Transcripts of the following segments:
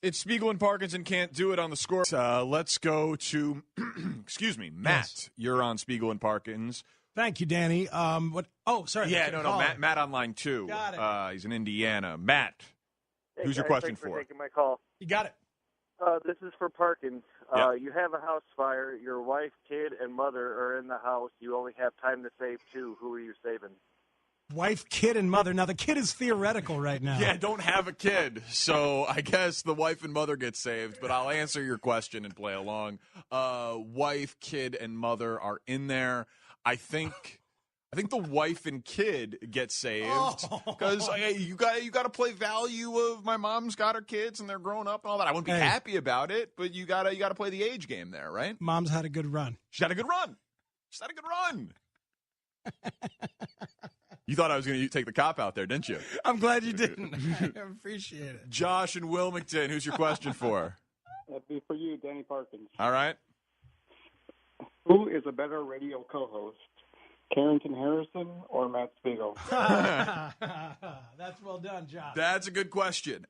It's Spiegel and Parkins and Can't Do It on the score. Let's go to, excuse me, Matt. Yes. You're on Spiegel and Parkins. Thank you, Danny. What? Oh, sorry. Yeah, no. Matt on line 2. Got it. He's in Indiana. Matt, hey, who's guys, your question thanks for? Taking my call. You got it. This is for Parkins. Yep. You have a house fire. Your wife, kid, and mother are in the house. You only have time to save 2. Who are you saving? Wife, kid, and mother. Now, the kid is theoretical right now. Yeah, I don't have a kid, so I guess the wife and mother get saved, but I'll answer your question and play along. Wife, kid, and mother are in there. I think the wife and kid get saved because you got to play value of my mom's got her kids and they're grown up and all that. I wouldn't be happy about it, but you got to play the age game there, right? Mom's had a good run. She's had a good run. You thought I was going to take the cop out there, didn't you? I'm glad you didn't. I appreciate it. Josh in Wilmington, who's your question for? That'd be for you, Danny Parkins. All right. Who is a better radio co-host, Carrington Harrison or Matt Spiegel? That's well done, Josh. That's a good question.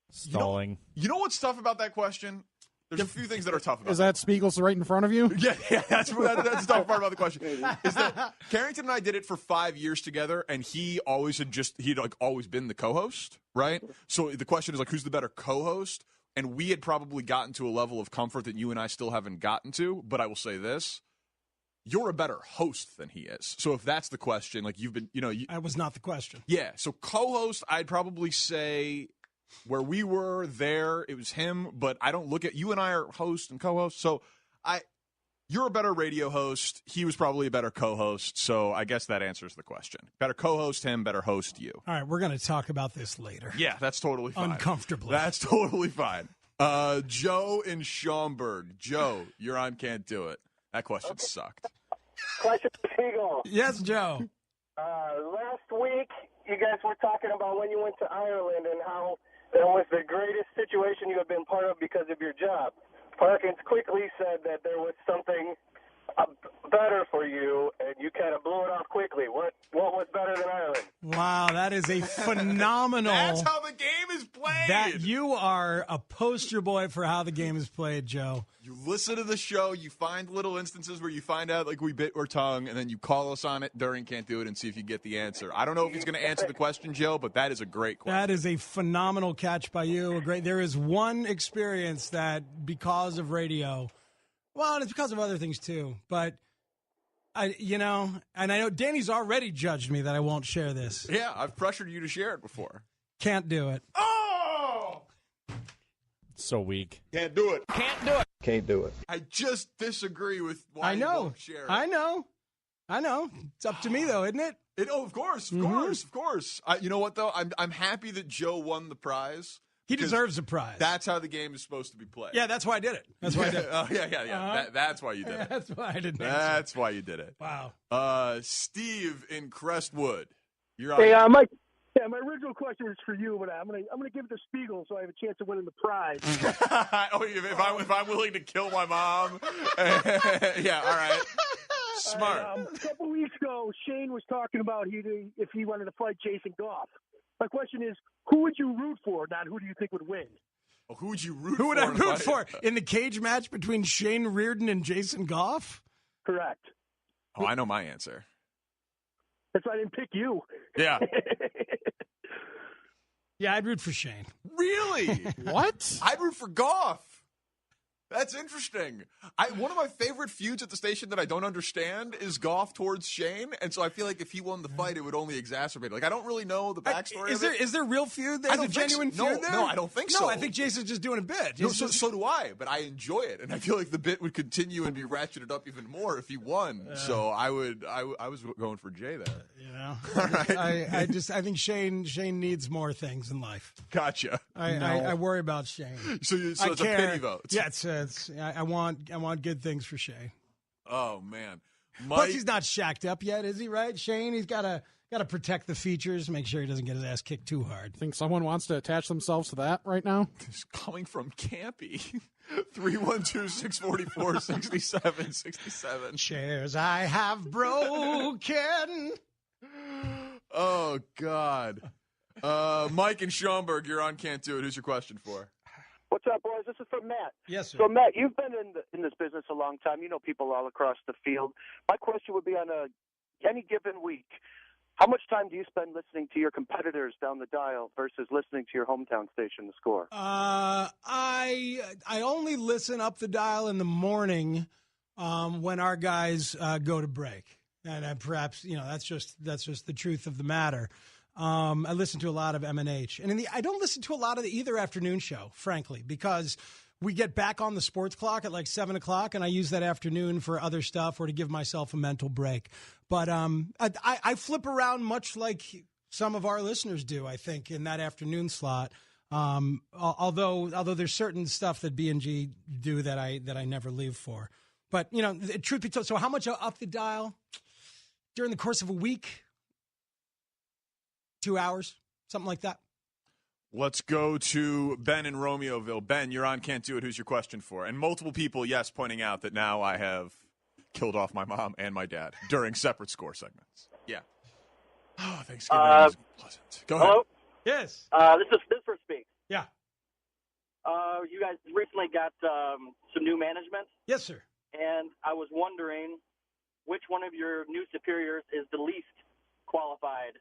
Stalling. You know what's tough about that question? There's a few things that are tough about it. Is that Spiegel's right in front of you? Yeah, that's the tough part about the question. Is that Carrington and I did it for 5 years together, and he'd always been the co-host, right? So the question is who's the better co-host? And we had probably gotten to a level of comfort that you and I still haven't gotten to. But I will say this: you're a better host than he is. So if that's the question, you've been, that was not the question. Yeah. So co-host, I'd probably say. Where we were there, it was him, but I don't look at you and I are host and co-host. So you're a better radio host. He was probably a better co-host. So I guess that answers the question. Better co-host him, better host you. All right, we're going to talk about this later. Yeah, that's totally fine. Uncomfortably. That's totally fine. Joe in Schaumburg. Joe, you're on Can't Do It. That question sucked. Question for Spiegel. Yes, Joe. Last week, you guys were talking about when you went to Ireland and how that was the greatest situation you have been part of because of your job. Parkins quickly said that there was something better for you, and you kind of blew it off quickly. What was better than Ireland? Wow, that is a phenomenal. That's how the game is played. That you are a poster boy for how the game is played, Joe. You listen to the show, you find little instances where you find out we bit our tongue, and then you call us on it during Can't Do It and see if you get the answer. I don't know if he's going to answer the question, Joe, but that is a great question. That is a phenomenal catch by you. There is one experience that because of radio, well, it's because of other things too, but and I know Danny's already judged me that I won't share this. Yeah, I've pressured you to share it before. Can't do it. Oh! So weak. Can't do it. Can't do it. Can't do it. I just disagree with why I know. you won't share it. I know. It's up to me, though, isn't it? Of course. You know what, though? I'm happy that Joe won the prize. He deserves a prize. That's how the game is supposed to be played. Yeah, that's why I did it. That's why I did it. Oh, yeah. That's why you did it. That's why I didn't answer. That's why you did it. Wow. Steve in Crestwood. You're on. Hey, my original question was for you, but I'm gonna give it to Spiegel so I have a chance of winning the prize. If I'm willing to kill my mom, yeah, all right. Smart. A couple weeks ago, Shane was talking about if he wanted to fight Jason Goff. My question is, who would you root for, not who do you think would win? Well, who would you root for? Who would I root for? In the cage match between Shane Reardon and Jason Goff? Correct. Oh, I know my answer. That's why I didn't pick you. Yeah. Yeah, I'd root for Shane. Really? What? I'd root for Goff. That's interesting. One of my favorite feuds at the station that I don't understand is Goff towards Shane, and so I feel like if he won the fight, it would only exacerbate it. I don't really know the backstory. Is there real feud there? Is there genuine feud there? No, I don't think so. No, I think Jason's just doing a bit. No, so do I, but I enjoy it, and I feel like the bit would continue and be ratcheted up even more if he won. So I was going for Jay there. All right. I think Shane needs more things in life. Gotcha. I worry about Shane. So it's a pity vote. Yeah, I want good things for Shane. Oh man, plus he's not shacked up yet, is he? Right, Shane. He's got to protect the features, make sure he doesn't get his ass kicked too hard. Think someone wants to attach themselves to that right now? It's coming from Campy. 312-644-6767. Chairs I have broken. Oh, God. Mike in Schaumburg, you're on Can't Do It. Who's your question for? What's up, boys? This is from Matt. Yes, sir. So, Matt, you've been in this business a long time. You know people all across the field. My question would be on any given week, how much time do you spend listening to your competitors down the dial versus listening to your hometown station, The Score? I only listen up the dial in the morning when our guys go to break, and perhaps that's just the truth of the matter. I listen to a lot of M&H, and I don't listen to a lot of either afternoon show, frankly, because we get back on the sports clock at like 7 o'clock, and I use that afternoon for other stuff or to give myself a mental break. But I flip around much like some of our listeners do, I think, in that afternoon slot. Although there's certain stuff that B&G do that I never leave for. But, truth be told, so how much up the dial during the course of a week? 2 hours, something like that. Let's go to Ben in Romeoville. Ben, you're on Can't Do It. Who's your question for? And multiple people, yes, pointing out that now I have killed off my mom and my dad during separate score segments. Yeah. Oh, Thanksgiving is pleasant. Go ahead. Hello? Yes. This is for Speak. Yeah. You guys recently got some new management. Yes, sir. And I was wondering which one of your new superiors is the least qualified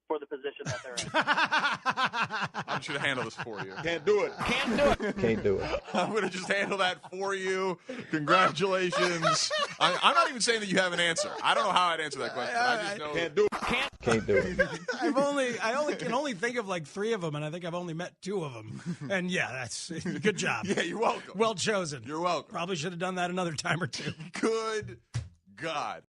for the position that they're in. I'm just going to handle this for you. Can't do it. Can't do it. Can't do it. I'm going to just handle that for you. Congratulations. I'm not even saying that you have an answer. I don't know how I'd answer that question. I just know. Can't do it. Can't do it. I can only think of like 3 of them, and I think I've only met 2 of them. And yeah, that's good job. Yeah, you're welcome. Well chosen. You're welcome. Probably should have done that another time or 2. Good God.